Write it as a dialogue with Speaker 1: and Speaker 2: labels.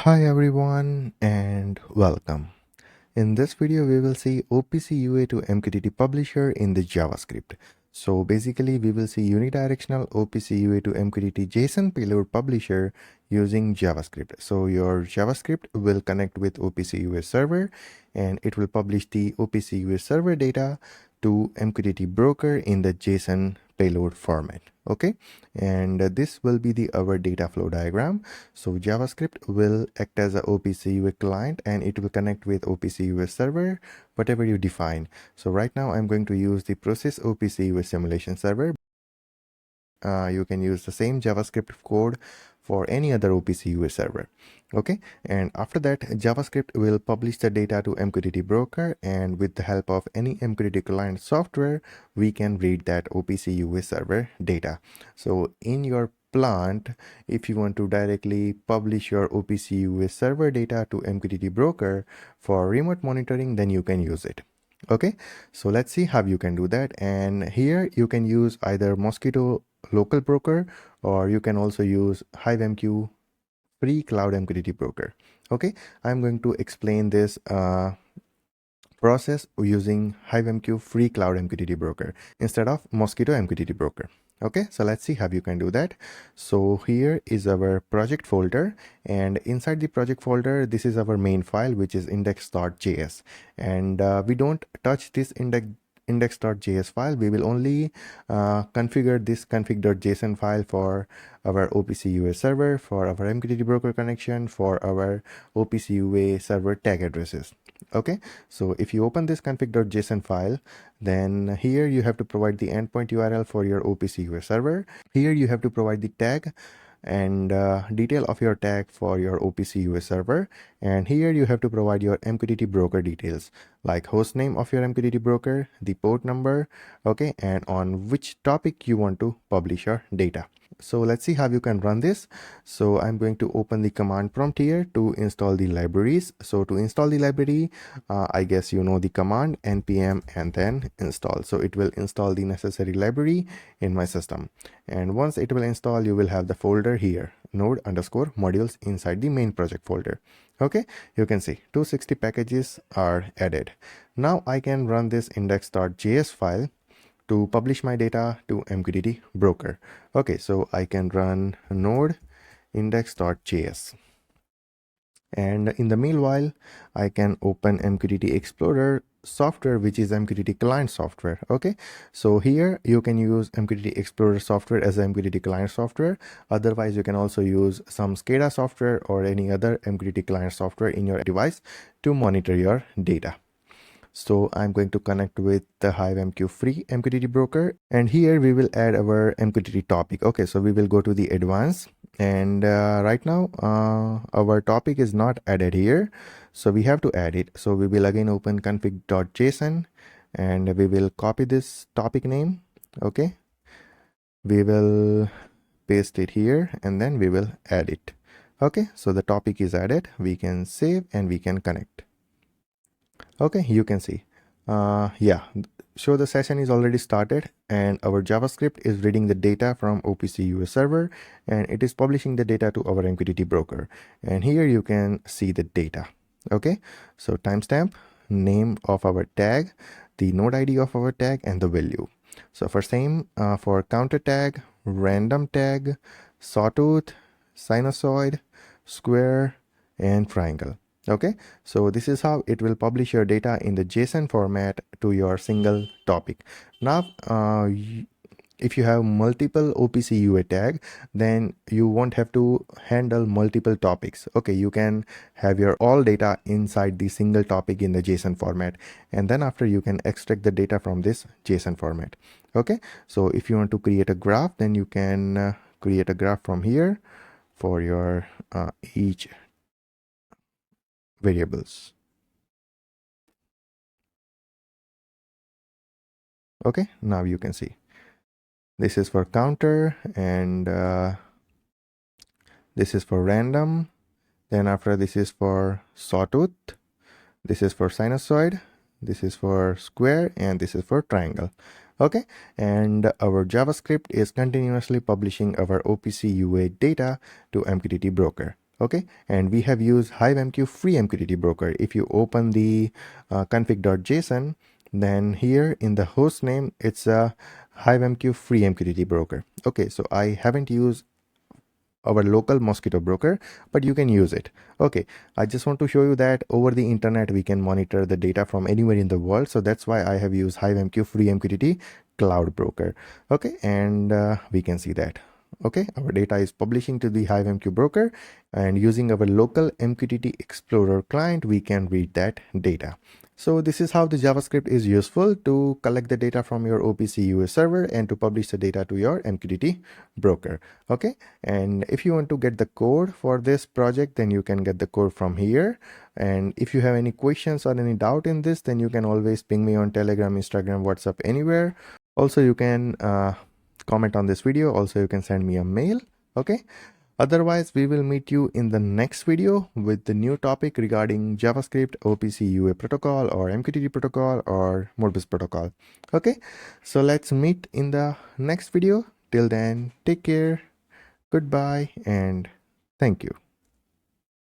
Speaker 1: Hi everyone and welcome. In this video we will see OPCUA to MQTT publisher in the JavaScript. So basically we will see unidirectional OPCUA to MQTT JSON payload publisher using JavaScript. So your JavaScript will connect with OPCUA server and it will publish the OPCUA server data to MQTT broker in the JSON payload format. Okay, and this will be our data flow diagram. So JavaScript will act as a OPCUA client and it will connect with OPCUA server, whatever you define. So right now I'm going to use the process OPCUA simulation server. You can use the same JavaScript code for any other OPCUA server. Okay, and after that JavaScript will publish the data to MQTT broker, and with the help of any MQTT client software we can read that OPCUA server data. So in your plant, if you want to directly publish your OPCUA server data to MQTT broker for remote monitoring, then you can use it. Okay, so let's see how you can do that. And here you can use either Mosquito local broker, or you can also use HiveMQ free cloud MQTT broker. Okay, I'm going to explain this process using HiveMQ free cloud MQTT broker instead of Mosquito MQTT broker. Okay, so let's see how you can do that. So here is our project folder, and inside the project folder this is our main file, which is index.js, and we don't touch this index.js file. We will only configure this config.json file for our OPCUA server, for our MQTT broker connection, for our OPCUA server tag addresses. Okay, so if you open this config.json file, then here you have to provide the endpoint URL for your OPCUA server. Here you have to provide the tag and detail of your tag for your OPCUA server, and here you have to provide your MQTT broker details like host name of your MQTT broker, the port number, okay, and on which topic you want to publish your data. So let's see how you can run this. So I'm going to open the command prompt here to install the libraries. So to install the library, I guess you know the command npm and then install. So it will install the necessary library in my system, and once it will install, you will have the folder here, node_modules, inside the main project folder. Okay, you can see 260 packages are added. Now I can run this index.js file to publish my data to MQTT broker. Okay, so I can run node index.js, and in the meanwhile I can open MQTT Explorer software, which is MQTT client software. Okay, so here you can use MQTT Explorer software as a MQTT client software. Otherwise you can also use some SCADA software or any other MQTT client software in your device to monitor your data. So I'm going to connect with the HiveMQ free MQTT broker, and here we will add our MQTT topic. Okay, so we will go to the advanced, and right now our topic is not added here, so we have to add it. So we will again open config.json and we will copy this topic name. Okay, we will paste it here and then we will add it. Okay, so the topic is added. We can save and we can connect. Okay, you can see yeah, so the session is already started and our JavaScript is reading the data from OPCUA server and it is publishing the data to our MQTT broker, and here you can see the data. Okay, so timestamp, name of our tag, the node ID of our tag, and the value. So for same for counter tag, random tag, sawtooth, sinusoid, square, and triangle. Okay, so this is how it will publish your data in the JSON format to your single topic. Now if you have multiple OPCUA tag, then you won't have to handle multiple topics. Okay, you can have your all data inside the single topic in the JSON format, and then after you can extract the data from this JSON format. Okay, so if you want to create a graph, then you can create a graph from here for your each variables. Okay, now you can see this is for counter, and this is for random, then after this is for sawtooth, this is for sinusoid, this is for square, and this is for triangle. Okay, and our JavaScript is continuously publishing our OPCUA data to MQTT broker. Okay, and we have used HiveMQ free MQTT broker. If you open the config.json, then here in the host name, it's a HiveMQ free MQTT broker. Okay, so I haven't used our local mosquito broker, but you can use it. Okay, I just want to show you that over the internet we can monitor the data from anywhere in the world, so that's why I have used HiveMQ free MQTT cloud broker. Okay, and we can see that. Okay, our data is publishing to the HiveMQ broker, and using our local MQTT Explorer client we can read that data. So this is how the JavaScript is useful to collect the data from your OPCUA server and to publish the data to your MQTT broker. Okay, and if you want to get the code for this project, then you can get the code from here. And if you have any questions or any doubt in this, then you can always ping me on Telegram, Instagram, WhatsApp, anywhere. Also, you can comment on this video. Also, you can send me a mail. Okay. Otherwise, we will meet you in the next video with the new topic regarding JavaScript, OPCUA protocol or MQTT protocol or Modbus protocol. Okay, so let's meet in the next video. Till then, take care, goodbye, and thank you.